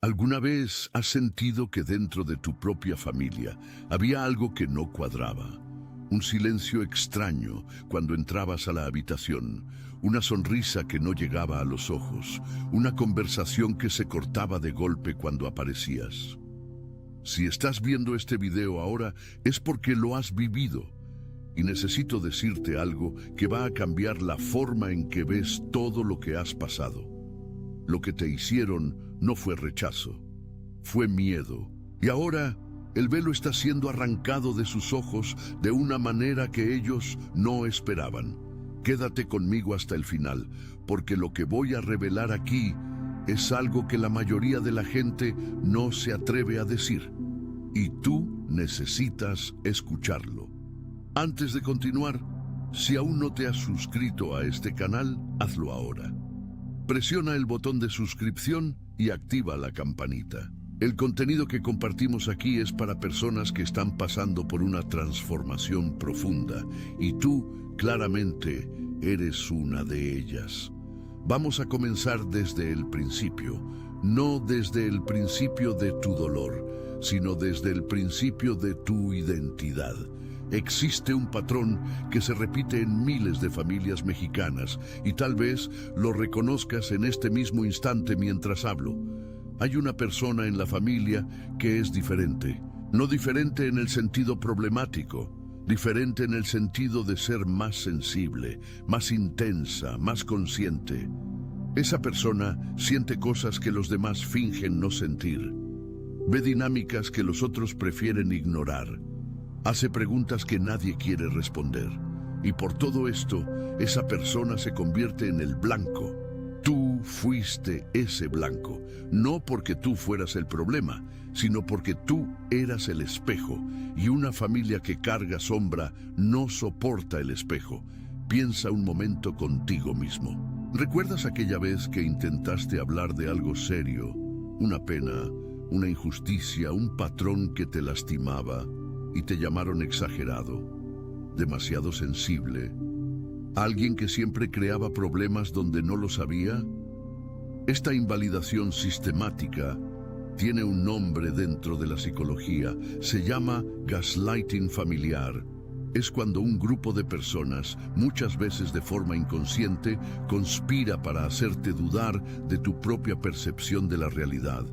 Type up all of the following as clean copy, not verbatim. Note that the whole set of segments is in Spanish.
¿Alguna vez has sentido que dentro de tu propia familia había algo que no cuadraba? Un silencio extraño cuando entrabas a la habitación, una sonrisa que no llegaba a los ojos, una conversación que se cortaba de golpe cuando aparecías. Si estás viendo este video ahora es porque lo has vivido y necesito decirte algo que va a cambiar la forma en que ves todo lo que has pasado. Lo que te hicieron no fue rechazo, fue miedo. Y ahora el velo está siendo arrancado de sus ojos de una manera que ellos no esperaban. Quédate conmigo hasta el final, porque lo que voy a revelar aquí es algo que la mayoría de la gente no se atreve a decir. Y tú necesitas escucharlo. Antes de continuar, si aún no te has suscrito a este canal, hazlo ahora. Presiona el botón de suscripción y activa la campanita. El contenido que compartimos aquí es para personas que están pasando por una transformación profunda y tú, claramente, eres una de ellas. Vamos a comenzar desde el principio, no desde el principio de tu dolor, sino desde el principio de tu identidad. Existe un patrón que se repite en miles de familias mexicanas y tal vez lo reconozcas en este mismo instante mientras hablo. Hay una persona en la familia que es diferente. No diferente en el sentido problemático, diferente en el sentido de ser más sensible, más intensa, más consciente. Esa persona siente cosas que los demás fingen no sentir. Ve dinámicas que los otros prefieren ignorar. Hace preguntas que nadie quiere responder. Y por todo esto, esa persona se convierte en el blanco. Tú fuiste ese blanco, no porque tú fueras el problema, sino porque tú eras el espejo, y una familia que carga sombra no soporta el espejo. Piensa un momento contigo mismo. ¿Recuerdas aquella vez que intentaste hablar de algo serio? Una pena, una injusticia, un patrón que te lastimaba, y te llamaron exagerado, demasiado sensible, alguien que siempre creaba problemas donde no los había. Esta invalidación sistemática tiene un nombre dentro de la psicología, se llama gaslighting familiar. Es cuando un grupo de personas, muchas veces de forma inconsciente, conspira para hacerte dudar de tu propia percepción de la realidad.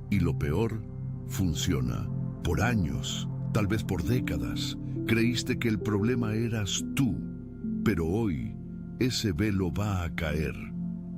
Y lo peor, funciona. Por años, tal vez por décadas, creíste que el problema eras tú, pero hoy ese velo va a caer.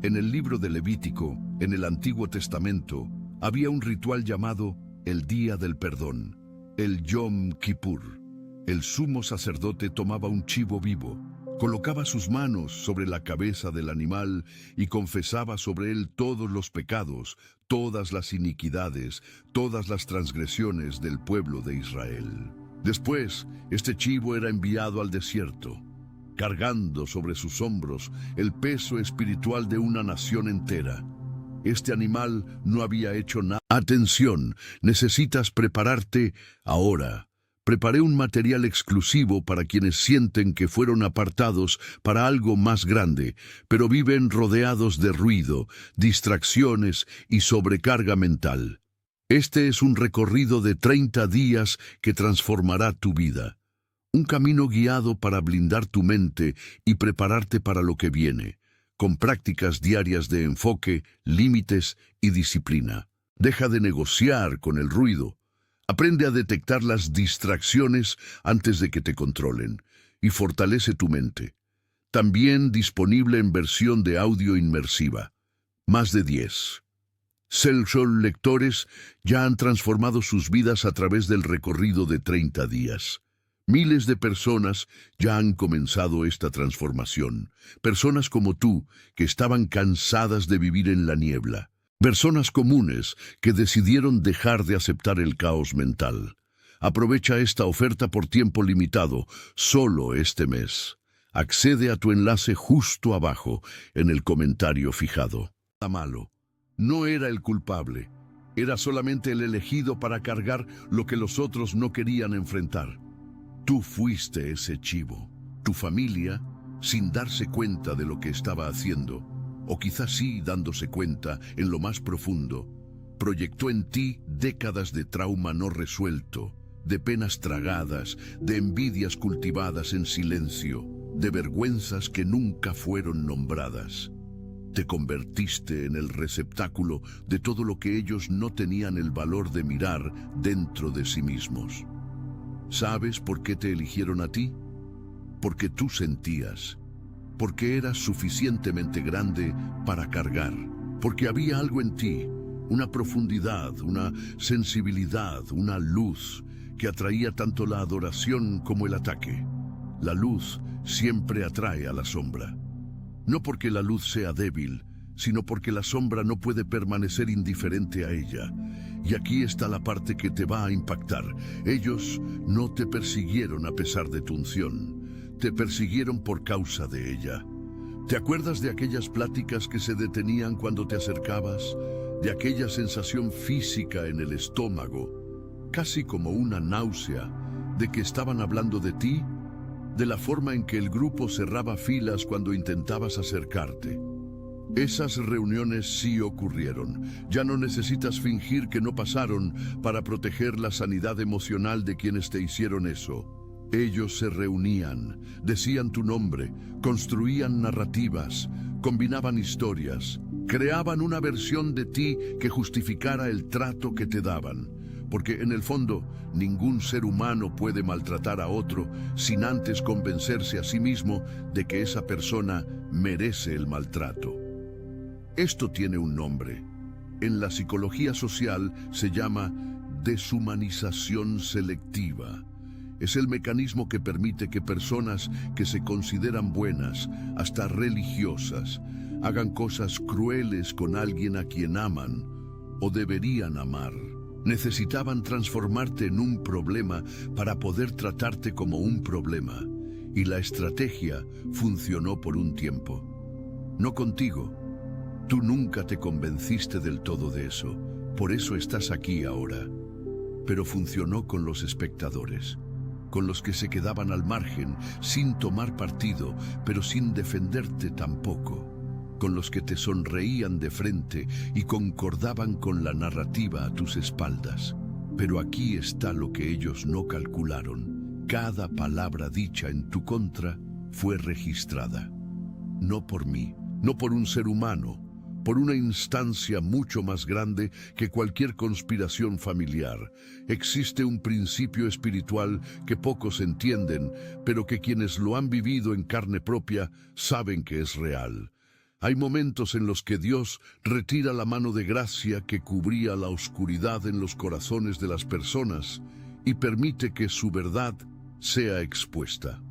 En el libro de Levítico, en el Antiguo Testamento, había un ritual llamado el Día del Perdón, el Yom Kippur. El sumo sacerdote tomaba un chivo vivo, colocaba sus manos sobre la cabeza del animal y confesaba sobre él todos los pecados, todas las iniquidades, todas las transgresiones del pueblo de Israel. Después, este chivo era enviado al desierto, cargando sobre sus hombros el peso espiritual de una nación entera. Este animal no había hecho nada. Atención, necesitas prepararte ahora. Preparé un material exclusivo para quienes sienten que fueron apartados para algo más grande, pero viven rodeados de ruido, distracciones y sobrecarga mental. Este es un recorrido de 30 días que transformará tu vida. Un camino guiado para blindar tu mente y prepararte para lo que viene, con prácticas diarias de enfoque, límites y disciplina. Deja de negociar con el ruido. Aprende a detectar las distracciones antes de que te controlen y fortalece tu mente. También disponible en versión de audio inmersiva. Más de 10. Cell lectores ya han transformado sus vidas a través del recorrido de 30 días. Miles de personas ya han comenzado esta transformación. Personas como tú, que estaban cansadas de vivir en la niebla. Personas comunes que decidieron dejar de aceptar el caos mental. Aprovecha esta oferta por tiempo limitado, solo este mes. Accede a tu enlace justo abajo, en el comentario fijado. Malo. No era el culpable. Era solamente el elegido para cargar lo que los otros no querían enfrentar. Tú fuiste ese chivo. Tu familia, sin darse cuenta de lo que estaba haciendo, o quizás sí dándose cuenta en lo más profundo, proyectó en ti décadas de trauma no resuelto, de penas tragadas, de envidias cultivadas en silencio, de vergüenzas que nunca fueron nombradas. Te convertiste en el receptáculo de todo lo que ellos no tenían el valor de mirar dentro de sí mismos. ¿Sabes por qué te eligieron a ti? Porque tú sentías, porque eras suficientemente grande para cargar, porque había algo en ti, una profundidad, una sensibilidad, una luz que atraía tanto la adoración como el ataque. La luz siempre atrae a la sombra. No porque la luz sea débil, sino porque la sombra no puede permanecer indiferente a ella. Y aquí está la parte que te va a impactar. Ellos no te persiguieron a pesar de tu unción, te persiguieron por causa de ella. ¿Te acuerdas de aquellas pláticas que se detenían cuando te acercabas? De aquella sensación física en el estómago, casi como una náusea, de que estaban hablando de ti, de la forma en que el grupo cerraba filas cuando intentabas acercarte. Esas reuniones sí ocurrieron. Ya no necesitas fingir que no pasaron para proteger la sanidad emocional de quienes te hicieron eso. Ellos se reunían, decían tu nombre, construían narrativas, combinaban historias, creaban una versión de ti que justificara el trato que te daban. Porque en el fondo, ningún ser humano puede maltratar a otro sin antes convencerse a sí mismo de que esa persona merece el maltrato. Esto tiene un nombre. En la psicología social se llama deshumanización selectiva. Es el mecanismo que permite que personas que se consideran buenas, hasta religiosas, hagan cosas crueles con alguien a quien aman o deberían amar. Necesitaban transformarte en un problema para poder tratarte como un problema. Y la estrategia funcionó por un tiempo. No contigo. Tú nunca te convenciste del todo de eso. Por eso estás aquí ahora. Pero funcionó con los espectadores, con los que se quedaban al margen, sin tomar partido, pero sin defenderte tampoco, con los que te sonreían de frente y concordaban con la narrativa a tus espaldas. Pero aquí está lo que ellos no calcularon. Cada palabra dicha en tu contra fue registrada. No por mí, no por un ser humano, por una instancia mucho más grande que cualquier conspiración familiar. Existe un principio espiritual que pocos entienden, pero que quienes lo han vivido en carne propia saben que es real. Hay momentos en los que Dios retira la mano de gracia que cubría la oscuridad en los corazones de las personas y permite que su verdad sea expuesta.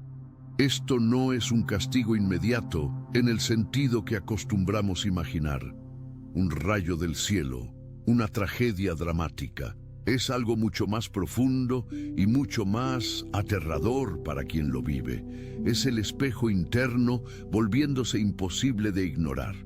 Esto no es un castigo inmediato en el sentido que acostumbramos imaginar. Un rayo del cielo, una tragedia dramática. Es algo mucho más profundo y mucho más aterrador para quien lo vive. Es el espejo interno volviéndose imposible de ignorar.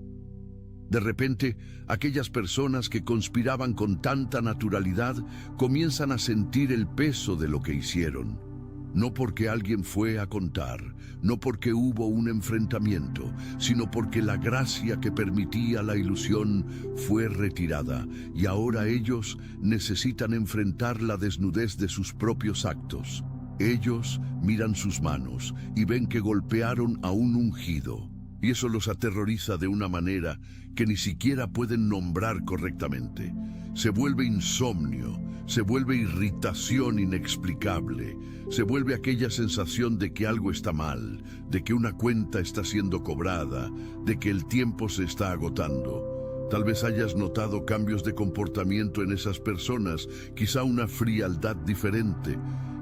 De repente, aquellas personas que conspiraban con tanta naturalidad comienzan a sentir el peso de lo que hicieron. No porque alguien fue a contar, no porque hubo un enfrentamiento, sino porque la gracia que permitía la ilusión fue retirada y ahora ellos necesitan enfrentar la desnudez de sus propios actos. Ellos miran sus manos y ven que golpearon a un ungido, y eso los aterroriza de una manera que ni siquiera pueden nombrar correctamente. Se vuelve insomnio, se vuelve irritación inexplicable, se vuelve aquella sensación de que algo está mal, de que una cuenta está siendo cobrada, de que el tiempo se está agotando. Tal vez hayas notado cambios de comportamiento en esas personas, quizá una frialdad diferente,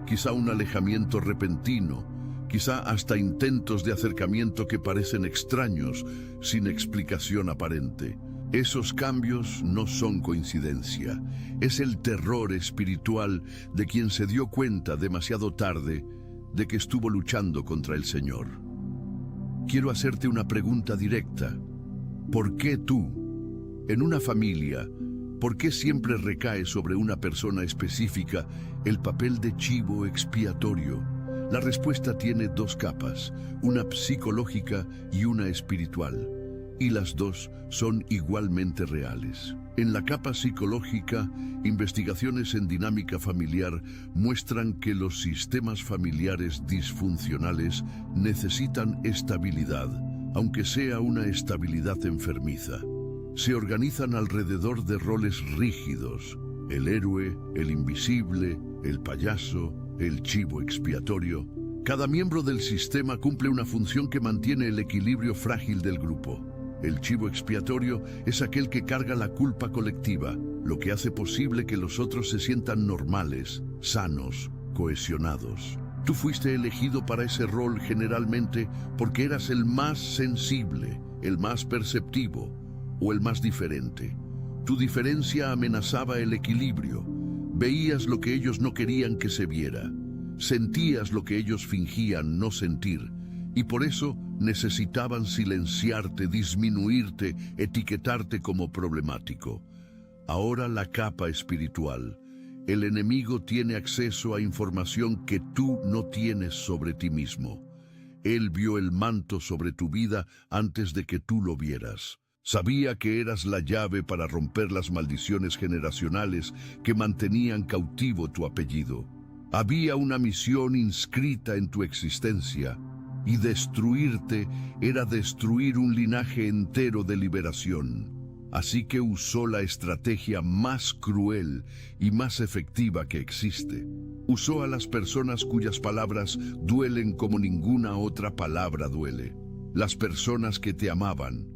quizá un alejamiento repentino, quizá hasta intentos de acercamiento que parecen extraños, sin explicación aparente. Esos cambios no son coincidencia. Es el terror espiritual de quien se dio cuenta demasiado tarde de que estuvo luchando contra el Señor. Quiero hacerte una pregunta directa. ¿Por qué tú, en una familia, por qué siempre recae sobre una persona específica el papel de chivo expiatorio? La respuesta tiene dos capas, una psicológica y una espiritual. y las dos son igualmente reales. En la capa psicológica, investigaciones en dinámica familiar muestran que los sistemas familiares disfuncionales necesitan estabilidad, aunque sea una estabilidad enfermiza. Se organizan alrededor de roles rígidos: el héroe, el invisible, el payaso, el chivo expiatorio. Cada miembro del sistema cumple una función que mantiene el equilibrio frágil del grupo. El chivo expiatorio es aquel que carga la culpa colectiva, lo que hace posible que los otros se sientan normales, sanos, cohesionados. Tú fuiste elegido para ese rol generalmente porque eras el más sensible, el más perceptivo o el más diferente. Tu diferencia amenazaba el equilibrio. Veías lo que ellos no querían que se viera. Sentías lo que ellos fingían no sentir. Y por eso necesitaban silenciarte, disminuirte, etiquetarte como problemático. Ahora la capa espiritual. El enemigo tiene acceso a información que tú no tienes sobre ti mismo. Él vio el manto sobre tu vida antes de que tú lo vieras. Sabía que eras la llave para romper las maldiciones generacionales que mantenían cautivo tu apellido. Había una misión inscrita en tu existencia, y destruirte era destruir un linaje entero de liberación. Así que usó la estrategia más cruel y más efectiva que existe. Usó a las personas cuyas palabras duelen como ninguna otra palabra duele. Las personas que te amaban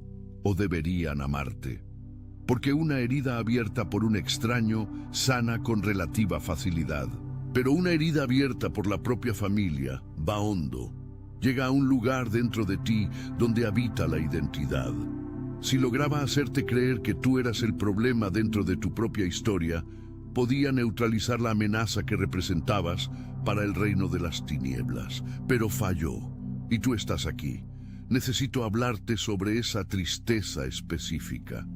o deberían amarte. Porque una herida abierta por un extraño sana con relativa facilidad. Pero una herida abierta por la propia familia va hondo. Llega a un lugar dentro de ti donde habita la identidad. Si lograba hacerte creer que tú eras el problema dentro de tu propia historia, podía neutralizar la amenaza que representabas para el reino de las tinieblas. Pero falló, y tú estás aquí. Necesito hablarte sobre esa tristeza específica.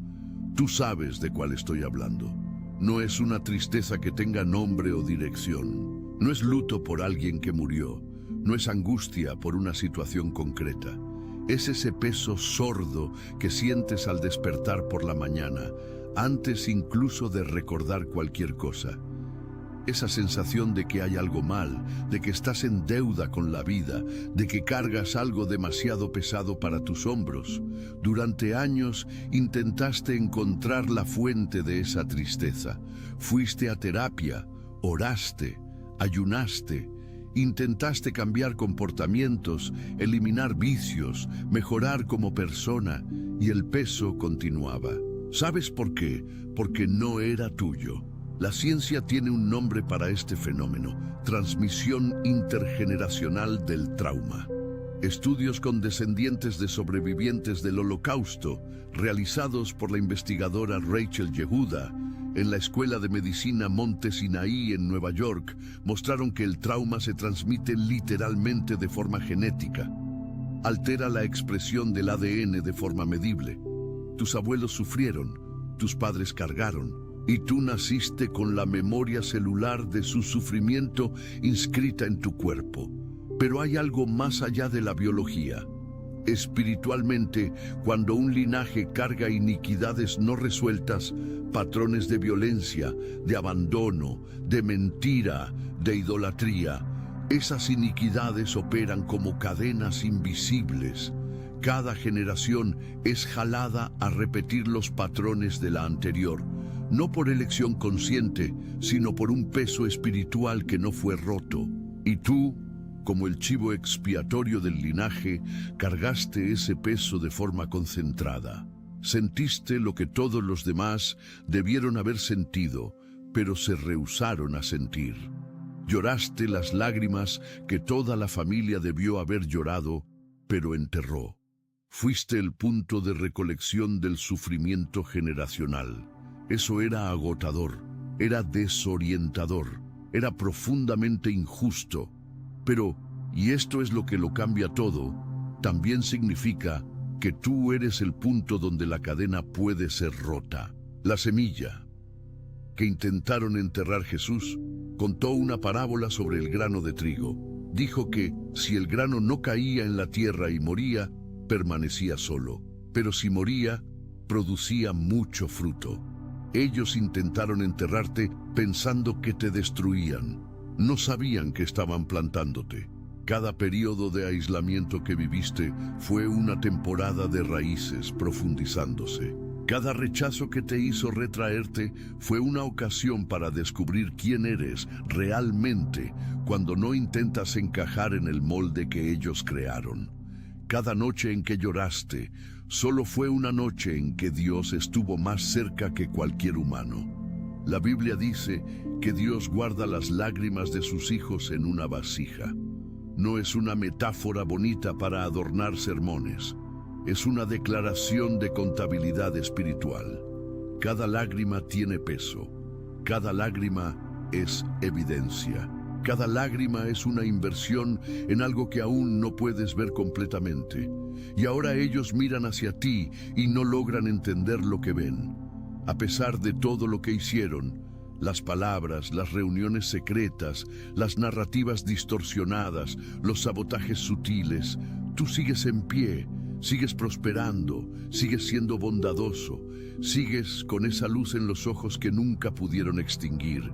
Tú sabes de cuál estoy hablando. No es una tristeza que tenga nombre o dirección. No es luto por alguien que murió. No es angustia por una situación concreta. Es ese peso sordo que sientes al despertar por la mañana, antes incluso de recordar cualquier cosa. Esa sensación de que hay algo mal, de que estás en deuda con la vida, de que cargas algo demasiado pesado para tus hombros. Durante años intentaste encontrar la fuente de esa tristeza. Fuiste a terapia, oraste, ayunaste. Intentaste cambiar comportamientos, eliminar vicios, mejorar como persona, y el peso continuaba. ¿Sabes por qué? Porque no era tuyo. La ciencia tiene un nombre para este fenómeno: transmisión intergeneracional del trauma. Estudios con descendientes de sobrevivientes del Holocausto, realizados por la investigadora Rachel Yehuda, en la Escuela de Medicina Monte Sinaí en Nueva York, mostraron que el trauma se transmite literalmente de forma genética. Altera la expresión del ADN de forma medible. Tus abuelos sufrieron, tus padres cargaron, y tú naciste con la memoria celular de su sufrimiento inscrita en tu cuerpo. Pero hay algo más allá de la biología. Espiritualmente, cuando un linaje carga iniquidades no resueltas, patrones de violencia, de abandono, de mentira, de idolatría, esas iniquidades operan como cadenas invisibles. Cada generación es jalada a repetir los patrones de la anterior, no por elección consciente, sino por un peso espiritual que no fue roto. Y tú, como el chivo expiatorio del linaje, cargaste ese peso de forma concentrada. Sentiste lo que todos los demás debieron haber sentido, pero se rehúsaron a sentir. Lloraste las lágrimas que toda la familia debió haber llorado, pero enterró. Fuiste el punto de recolección del sufrimiento generacional. Eso era agotador, era desorientador, era profundamente injusto. Pero, y esto es lo que lo cambia todo, también significa que tú eres el punto donde la cadena puede ser rota. La semilla que intentaron enterrar Jesús contó una parábola sobre el grano de trigo. Dijo que si el grano no caía en la tierra y moría, permanecía solo. pero si moría, producía mucho fruto. Ellos intentaron enterrarte pensando que te destruían. No sabían que estaban plantándote. Cada periodo de aislamiento que viviste fue una temporada de raíces profundizándose. Cada rechazo que te hizo retraerte fue una ocasión para descubrir quién eres realmente cuando no intentas encajar en el molde que ellos crearon. Cada noche en que lloraste solo fue una noche en que Dios estuvo más cerca que cualquier humano. La Biblia dice que Dios guarda las lágrimas de sus hijos en una vasija. No es una metáfora bonita para adornar sermones. Es una declaración de contabilidad espiritual. Cada lágrima tiene peso. Cada lágrima es evidencia. Cada lágrima es una inversión en algo que aún no puedes ver completamente. Y ahora ellos miran hacia ti y no logran entender lo que ven. A pesar de todo lo que hicieron, las palabras, las reuniones secretas, las narrativas distorsionadas, los sabotajes sutiles, tú sigues en pie, sigues prosperando, sigues siendo bondadoso, sigues con esa luz en los ojos que nunca pudieron extinguir.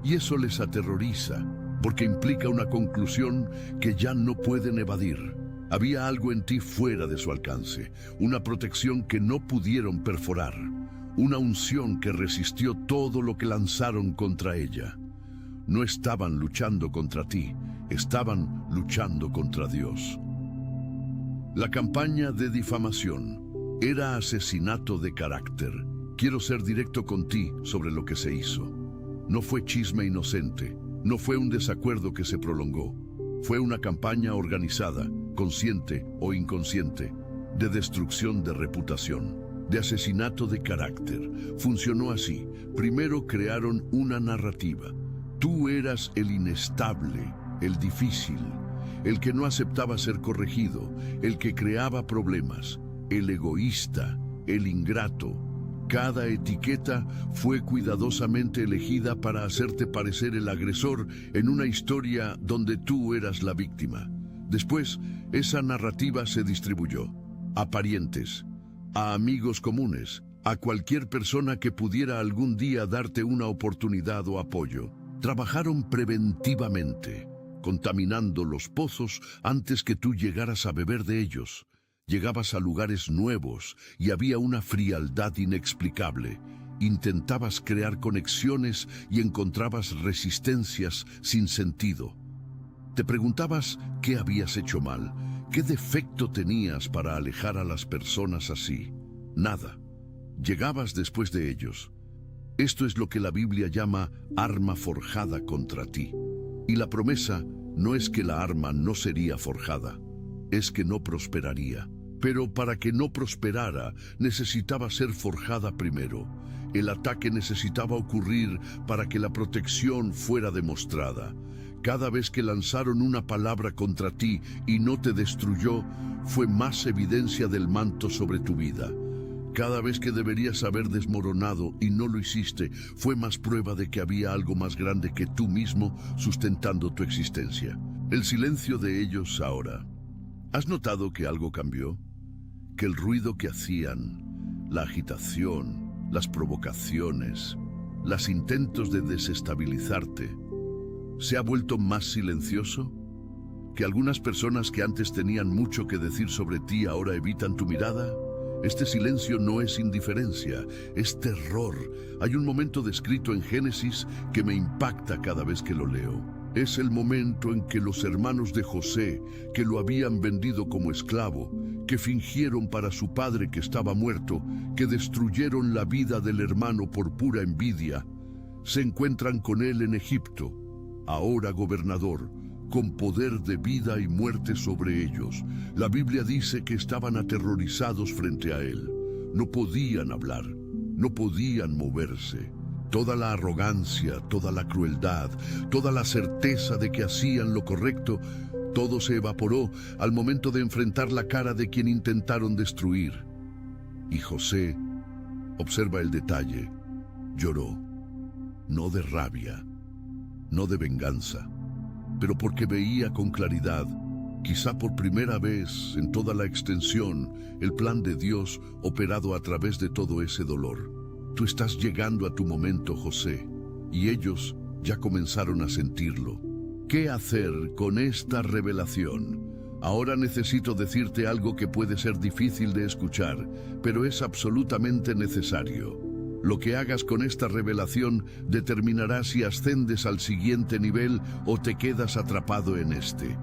Y eso les aterroriza, porque implica una conclusión que ya no pueden evadir. Había algo en ti fuera de su alcance, una protección que no pudieron perforar, una unción que resistió todo lo que lanzaron contra ella. No estaban luchando contra ti, estaban luchando contra Dios. La campaña de difamación era asesinato de carácter. Quiero ser directo con ti sobre lo que se hizo. No fue chisme inocente, no fue un desacuerdo que se prolongó. Fue una campaña organizada, consciente o inconsciente, de destrucción de reputación, de asesinato de carácter. Funcionó así. Primero crearon una narrativa. Tú eras el inestable, el difícil, el que no aceptaba ser corregido, el que creaba problemas, el egoísta, el ingrato. Cada etiqueta fue cuidadosamente elegida para hacerte parecer el agresor en una historia donde tú eras la víctima. Después, esa narrativa se distribuyó a parientes, a amigos comunes, a cualquier persona que pudiera algún día darte una oportunidad o apoyo. Trabajaron preventivamente, contaminando los pozos antes que tú llegaras a beber de ellos. Llegabas a lugares nuevos y había una frialdad inexplicable. Intentabas crear conexiones y encontrabas resistencias sin sentido. Te preguntabas qué habías hecho mal, qué defecto tenías para alejar a las personas así. Nada. Llegabas después de ellos. Esto es lo que la Biblia llama arma forjada contra ti. Y la promesa no es que la arma no sería forjada, es que no prosperaría. Pero para que no prosperara, necesitaba ser forjada primero. El ataque necesitaba ocurrir para que la protección fuera demostrada. Cada vez que lanzaron una palabra contra ti y no te destruyó, fue más evidencia del manto sobre tu vida. Cada vez que deberías haber desmoronado y no lo hiciste, fue más prueba de que había algo más grande que tú mismo sustentando tu existencia. El silencio de ellos ahora. ¿Has notado que algo cambió? Que el ruido que hacían, la agitación, las provocaciones, los intentos de desestabilizarte, ¿se ha vuelto más silencioso? ¿Que algunas personas que antes tenían mucho que decir sobre ti ahora evitan tu mirada? Este silencio no es indiferencia, es terror. Hay un momento descrito en Génesis que me impacta cada vez que lo leo. Es el momento en que los hermanos de José, que lo habían vendido como esclavo, que fingieron para su padre que estaba muerto, que destruyeron la vida del hermano por pura envidia, se encuentran con él en Egipto, ahora gobernador, con poder de vida y muerte sobre ellos. La Biblia dice que estaban aterrorizados frente a él. No podían hablar, no podían moverse. Toda la arrogancia, toda la crueldad, toda la certeza de que hacían lo correcto, todo se evaporó al momento de enfrentar la cara de quien intentaron destruir. Y José, observa el detalle, lloró, no de rabia, no de venganza, pero porque veía con claridad Quizá por primera vez en toda la extensión, el plan de Dios operado a través de todo ese dolor. Tú estás llegando a tu momento, José, y ellos ya comenzaron a sentirlo. ¿Qué hacer con esta revelación? Ahora necesito decirte algo que puede ser difícil de escuchar, pero es absolutamente necesario. Lo que hagas con esta revelación determinará si ascendes al siguiente nivel o te quedas atrapado en este.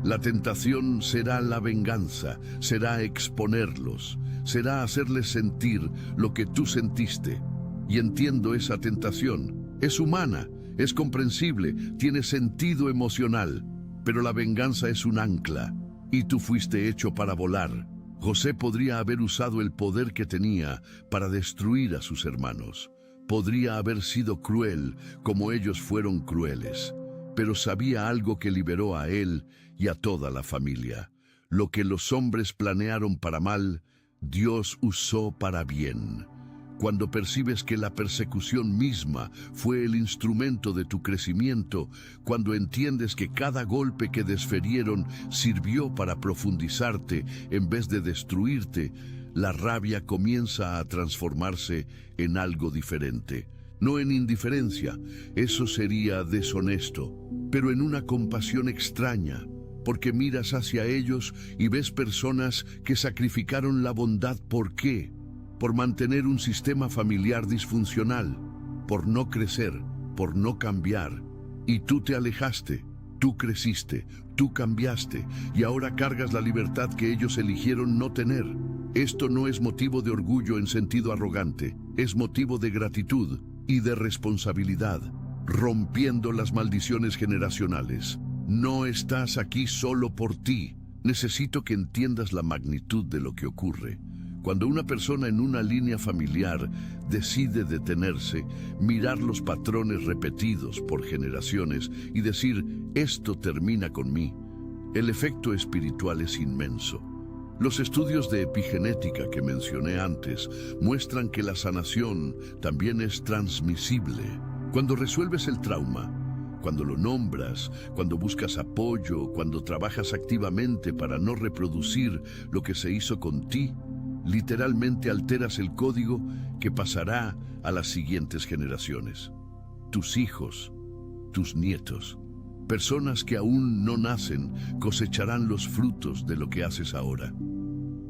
La tentación será la venganza, será exponerlos, será hacerles sentir lo que tú sentiste. Y entiendo esa tentación. Es humana, es comprensible, tiene sentido emocional. Pero la venganza es un ancla, y tú fuiste hecho para volar. José podría haber usado el poder que tenía para destruir a sus hermanos. Podría haber sido cruel, como ellos fueron crueles. Pero sabía algo que liberó a él y a toda la familia. Lo que los hombres planearon para mal, Dios usó para bien. Cuando percibes que la persecución misma fue el instrumento de tu crecimiento, cuando entiendes que cada golpe que desferieron sirvió para profundizarte en vez de destruirte, la rabia comienza a transformarse en algo diferente. No en indiferencia, eso sería deshonesto, pero en una compasión extraña, porque miras hacia ellos y ves personas que sacrificaron la bondad. ¿Por qué? Por mantener un sistema familiar disfuncional, por no crecer, por no cambiar. Y tú te alejaste, tú creciste, tú cambiaste, y ahora cargas la libertad que ellos eligieron no tener. Esto no es motivo de orgullo en sentido arrogante, es motivo de gratitud y de responsabilidad, rompiendo las maldiciones generacionales. No estás aquí solo por ti. Necesito que entiendas la magnitud de lo que ocurre. Cuando una persona en una línea familiar decide detenerse, mirar los patrones repetidos por generaciones y decir, esto termina con mí, el efecto espiritual es inmenso. Los estudios de epigenética que mencioné antes muestran que la sanación también es transmisible. Cuando resuelves el trauma, cuando lo nombras, cuando buscas apoyo, cuando trabajas activamente para no reproducir lo que se hizo con ti, literalmente alteras el código que pasará a las siguientes generaciones. Tus hijos, tus nietos, personas que aún no nacen, cosecharán los frutos de lo que haces ahora.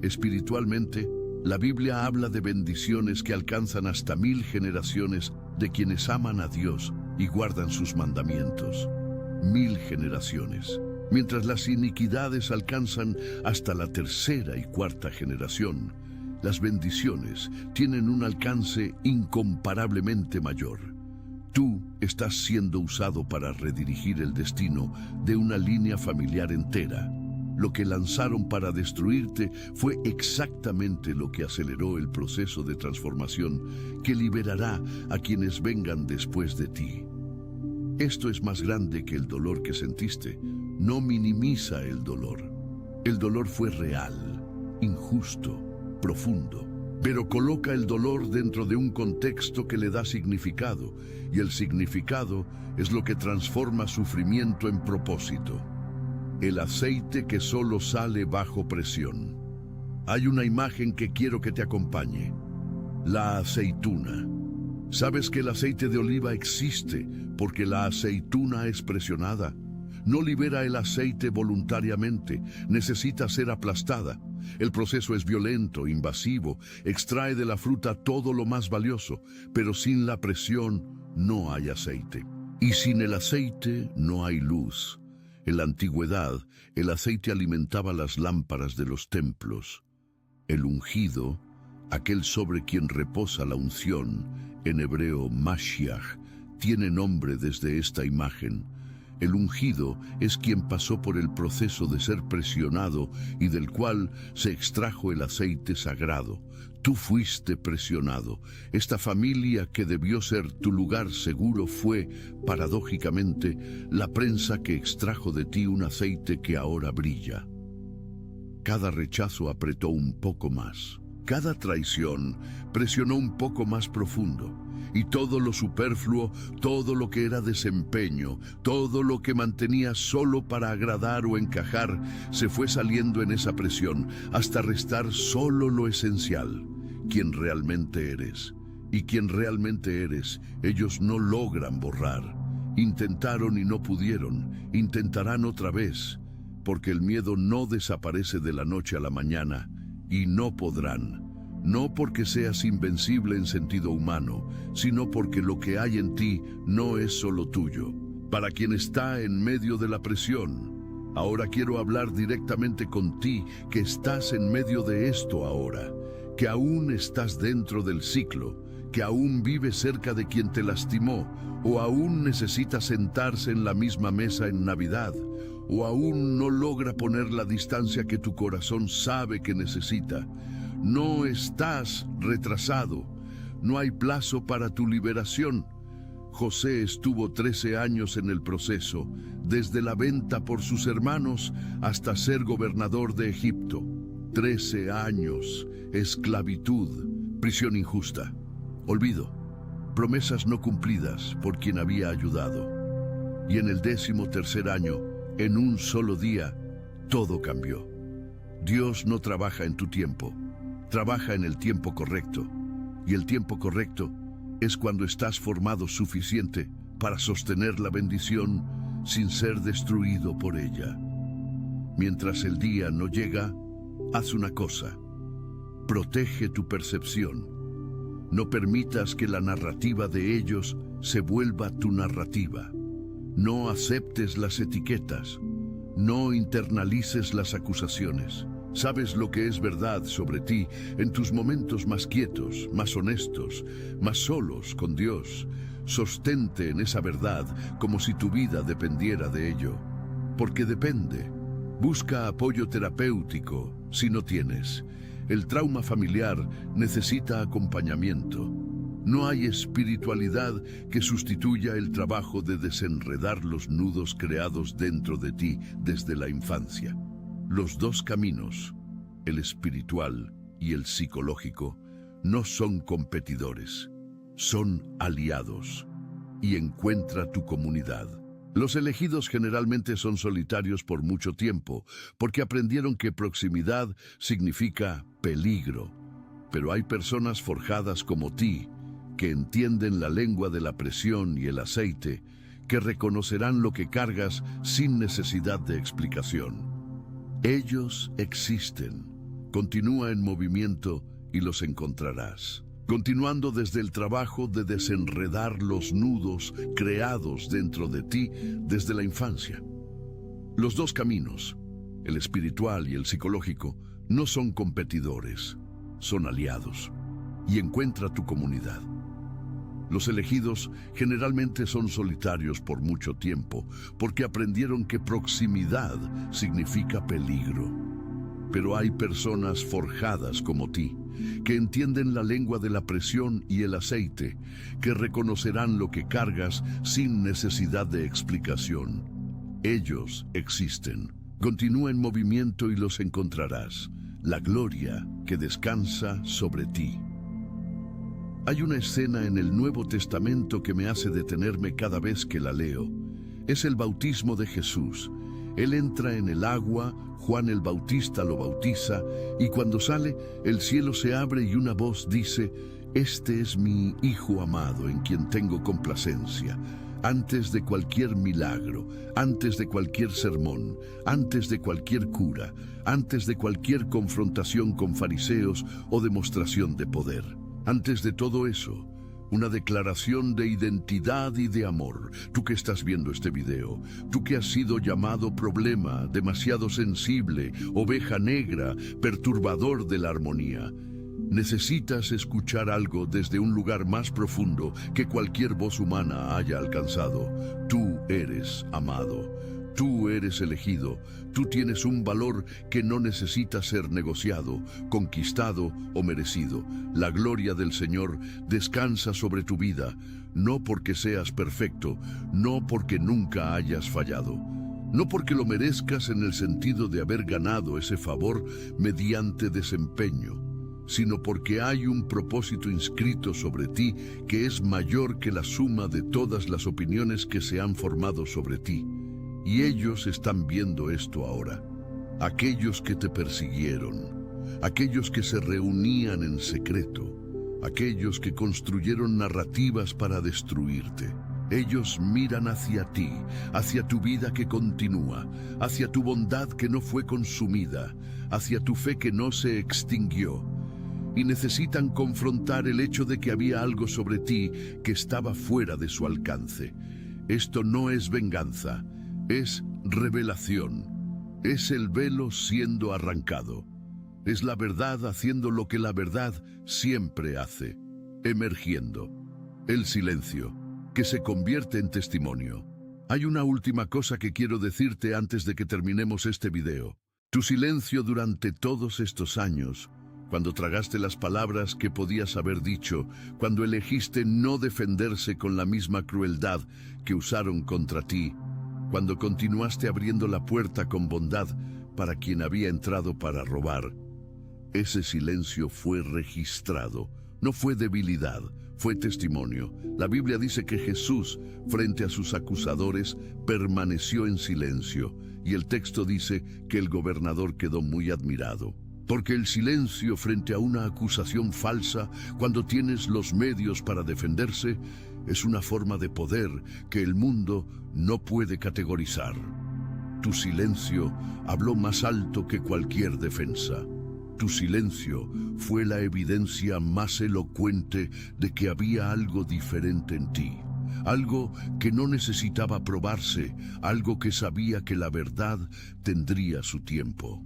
Espiritualmente, la Biblia habla de bendiciones que alcanzan hasta 1000 generaciones de quienes aman a Dios y guardan sus mandamientos. 1000 generaciones. Mientras las iniquidades alcanzan hasta la 3ª y 4ª generación, las bendiciones tienen un alcance incomparablemente mayor. Tú estás siendo usado para redirigir el destino de una línea familiar entera. Lo que lanzaron para destruirte fue exactamente lo que aceleró el proceso de transformación que liberará a quienes vengan después de ti. Esto es más grande que el dolor que sentiste. No minimiza el dolor. El dolor fue real, injusto, profundo, pero coloca el dolor dentro de un contexto que le da significado, y el significado es lo que transforma sufrimiento en propósito. El aceite que solo sale bajo presión. Hay una imagen que quiero que te acompañe. La aceituna. ¿Sabes que el aceite de oliva existe porque la aceituna es presionada? No libera el aceite voluntariamente, necesita ser aplastada. El proceso es violento, invasivo, extrae de la fruta todo lo más valioso, pero sin la presión no hay aceite. Y sin el aceite no hay luz. En la antigüedad, el aceite alimentaba las lámparas de los templos. El ungido, aquel sobre quien reposa la unción, en hebreo Mashiach, tiene nombre desde esta imagen. El ungido es quien pasó por el proceso de ser presionado y del cual se extrajo el aceite sagrado. Tú fuiste presionado. Esta familia que debió ser tu lugar seguro fue, paradójicamente, la prensa que extrajo de ti un aceite que ahora brilla. Cada rechazo apretó un poco más. Cada traición presionó un poco más profundo. y todo lo superfluo, todo lo que era desempeño, todo lo que mantenía solo para agradar o encajar, se fue saliendo en esa presión hasta restar solo lo esencial, quien realmente eres. Y quien realmente eres, ellos no logran borrar. Intentaron y no pudieron, intentarán otra vez, porque el miedo no desaparece de la noche a la mañana, y no podrán. No porque seas invencible en sentido humano, sino porque lo que hay en ti no es solo tuyo. Para quien está en medio de la presión, ahora quiero hablar directamente con ti que estás en medio de esto ahora, que aún estás dentro del ciclo, que aún vive cerca de quien te lastimó, o aún necesita sentarse en la misma mesa en Navidad, o aún no logra poner la distancia que tu corazón sabe que necesita. No estás retrasado, no hay plazo para tu liberación. José estuvo 13 años en el proceso, desde la venta por sus hermanos hasta ser gobernador de Egipto. 13 años, esclavitud, prisión injusta. Olvido, promesas no cumplidas por quien había ayudado. Y en el 13º año, en un solo día, todo cambió. Dios no trabaja en tu tiempo, trabaja en el tiempo correcto. Y el tiempo correcto es cuando estás formado suficiente para sostener la bendición sin ser destruido por ella. Mientras el día no llega, haz una cosa: protege tu percepción. No permitas que la narrativa de ellos se vuelva tu narrativa. No aceptes las etiquetas. No internalices las acusaciones. Sabes lo que es verdad sobre ti en tus momentos más quietos, más honestos, más solos con Dios. Sostente en esa verdad como si tu vida dependiera de ello. Porque depende. Busca apoyo terapéutico si no tienes. El trauma familiar necesita acompañamiento. No hay espiritualidad que sustituya el trabajo de desenredar los nudos creados dentro de ti desde la infancia. Los dos caminos, el espiritual y el psicológico, no son competidores, son aliados. Y encuentra tu comunidad. Los elegidos generalmente son solitarios por mucho tiempo, porque aprendieron que proximidad significa peligro. Pero hay personas forjadas como ti, que entienden la lengua de la presión y el aceite, que reconocerán lo que cargas sin necesidad de explicación. Ellos existen. Continúa en movimiento y los encontrarás. Continuando desde el trabajo de desenredar los nudos creados dentro de ti desde la infancia. Los dos caminos, el espiritual y el psicológico, no son competidores, son aliados. Y encuentra tu comunidad. Los elegidos generalmente son solitarios por mucho tiempo, porque aprendieron que proximidad significa peligro. Pero hay personas forjadas como ti, que entienden la lengua de la presión y el aceite, que reconocerán lo que cargas sin necesidad de explicación. Ellos existen. Continúa en movimiento y los encontrarás. La gloria que descansa sobre ti. Hay una escena en el Nuevo Testamento que me hace detenerme cada vez que la leo. Es el bautismo de Jesús. Él entra en el agua, Juan el Bautista lo bautiza, y cuando sale, el cielo se abre y una voz dice: «Este es mi Hijo amado, en quien tengo complacencia». Antes de cualquier milagro, antes de cualquier sermón, antes de cualquier cura, antes de cualquier confrontación con fariseos o demostración de poder. Antes de todo eso, una declaración de identidad y de amor. Tú que estás viendo este video, tú que has sido llamado problema, demasiado sensible, oveja negra, perturbador de la armonía. Necesitas escuchar algo desde un lugar más profundo que cualquier voz humana haya alcanzado. Tú eres amado. Tú eres elegido. Tú tienes un valor que no necesita ser negociado, conquistado o merecido. La gloria del Señor descansa sobre tu vida, no porque seas perfecto, no porque nunca hayas fallado, no porque lo merezcas en el sentido de haber ganado ese favor mediante desempeño, sino porque hay un propósito inscrito sobre ti que es mayor que la suma de todas las opiniones que se han formado sobre ti. Y ellos están viendo esto ahora. Aquellos que te persiguieron, aquellos que se reunían en secreto, aquellos que construyeron narrativas para destruirte. Ellos miran hacia ti, hacia tu vida que continúa, hacia tu bondad que no fue consumida, hacia tu fe que no se extinguió. Y necesitan confrontar el hecho de que había algo sobre ti que estaba fuera de su alcance. Esto no es venganza, es revelación. Es el velo siendo arrancado. Es la verdad haciendo lo que la verdad siempre hace, emergiendo. El silencio, que se convierte en testimonio. Hay una última cosa que quiero decirte antes de que terminemos este video. Tu silencio durante todos estos años, cuando tragaste las palabras que podías haber dicho, cuando elegiste no defenderse con la misma crueldad que usaron contra ti, cuando continuaste abriendo la puerta con bondad para quien había entrado para robar. Ese silencio fue registrado, no fue debilidad, fue testimonio. La Biblia dice que Jesús, frente a sus acusadores, permaneció en silencio, y el texto dice que el gobernador quedó muy admirado. Porque el silencio frente a una acusación falsa, cuando tienes los medios para defenderse, es una forma de poder que el mundo no puede categorizar. Tu silencio habló más alto que cualquier defensa. Tu silencio fue la evidencia más elocuente de que había algo diferente en ti. Algo que no necesitaba probarse, algo que sabía que la verdad tendría su tiempo.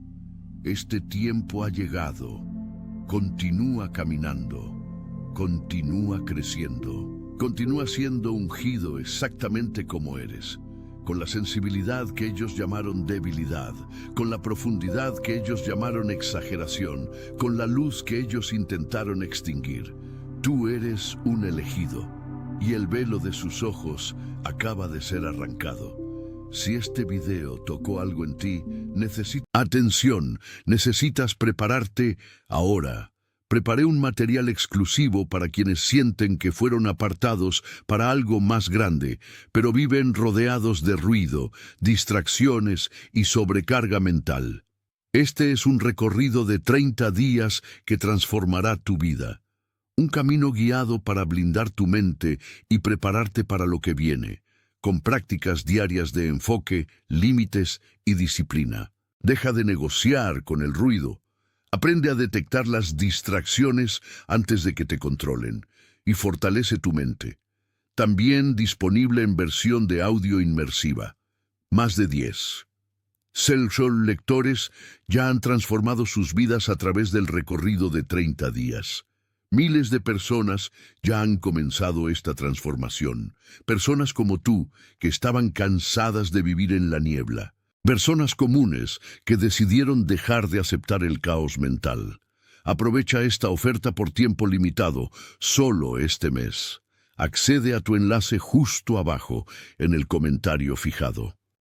Este tiempo ha llegado. Continúa caminando. Continúa creciendo. Continúa siendo ungido exactamente como eres, con la sensibilidad que ellos llamaron debilidad, con la profundidad que ellos llamaron exageración, con la luz que ellos intentaron extinguir. Tú eres un elegido, y el velo de sus ojos acaba de ser arrancado. Si este video tocó algo en ti, necesitas prepararte ahora. Preparé un material exclusivo para quienes sienten que fueron apartados para algo más grande, pero viven rodeados de ruido, distracciones y sobrecarga mental. Este es un recorrido de 30 días que transformará tu vida. Un camino guiado para blindar tu mente y prepararte para lo que viene, con prácticas diarias de enfoque, límites y disciplina. Deja de negociar con el ruido. Aprende a detectar las distracciones antes de que te controlen y fortalece tu mente. También disponible en versión de audio inmersiva. Más de 10. Self-Soul lectores ya han transformado sus vidas a través del recorrido de 30 días. Miles de personas ya han comenzado esta transformación. Personas como tú que estaban cansadas de vivir en la niebla. Personas comunes que decidieron dejar de aceptar el caos mental. Aprovecha esta oferta por tiempo limitado, solo este mes. Accede a tu enlace justo abajo en el comentario fijado.